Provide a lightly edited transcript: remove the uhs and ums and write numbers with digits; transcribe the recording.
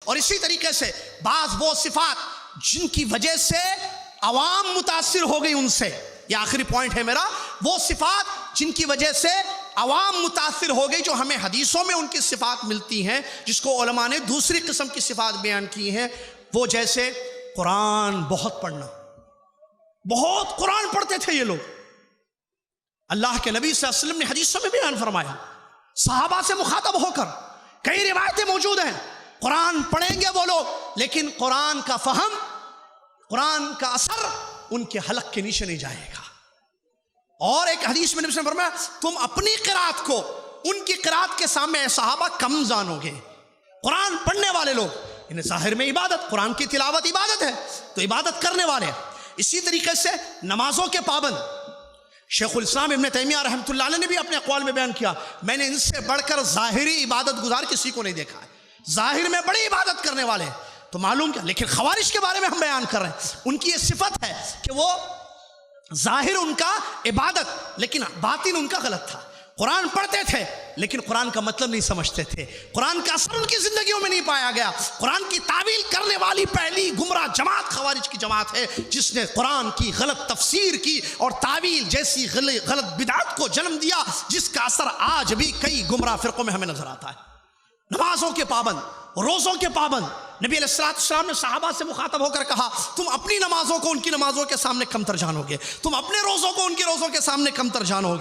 اور اسی طریقے سے بعض وہ صفات جن کی وجہ سے عوام متاثر ہو گئی ان سے، یہ آخری پوائنٹ ہے میرا، وہ صفات جن کی وجہ سے عوام متاثر ہو گئی، جو ہمیں حدیثوں میں ان کی صفات ملتی ہیں، جس کو علماء نے دوسری قسم کی صفات بیان کی ہیں، وہ جیسے قرآن بہت پڑھنا، بہت قرآن پڑھتے تھے یہ لوگ۔ اللہ کے نبی صلی اللہ علیہ وسلم نے حدیثوں میں بیان فرمایا، صحابہ سے مخاطب ہو کر کئی روایتیں موجود ہیں، قرآن پڑھیں گے وہ لوگ لیکن قرآن کا فہم، قرآن کا اثر ان کے حلق کے نیچے نہیں جائے گا۔ اور ایک حدیث میں نبی صلی اللہ علیہ وسلم نے فرمایا تم اپنی قرات کو ان کی قرات کے سامنے اے صحابہ کم جانو گے۔ قرآن پڑھنے والے لوگ، انہیں ظاہر میں عبادت، قرآن کی تلاوت عبادت ہے تو عبادت کرنے والے، اسی طریقے سے نمازوں کے پابند، شیخ الاسلام ابن تیمیہ رحمۃ اللہ علیہ نے بھی اپنے اقوال میں بیان کیا، میں نے ان سے بڑھ کر ظاہری عبادت گزار کسی کو نہیں دیکھا ہے، ظاہر میں بڑی عبادت کرنے والے تو معلوم کیا۔ لیکن خوارج کے بارے میں ہم بیان کر رہے ہیں، ان کی یہ صفت ہے کہ وہ ظاہر ان کا عبادت لیکن باطن ان کا غلط تھا، قرآن پڑھتے تھے لیکن قرآن کا مطلب نہیں سمجھتے تھے، قرآن کا اثر ان کی زندگیوں میں نہیں پایا گیا۔ قرآن کی تعویل کرنے والی پہلی گمراہ جماعت خوارج کی جماعت ہے، جس نے قرآن کی غلط تفسیر کی اور تعویل جیسی غلط بدعت کو جنم دیا، جس کا اثر آج بھی کئی گمراہ فرقوں میں ہمیں نظر آتا ہے۔ نمازوں کے پابند، روزوں کے پابند، نبی علیہ السلام نے صحابہ سے مخاطب ہو کر کہا تم اپنی نمازوں کو ان کی نمازوں کے سامنے کمتر جانو گے، تم اپنے روزوں کو ان کے روزوں کے سامنے کمتر جانو گے۔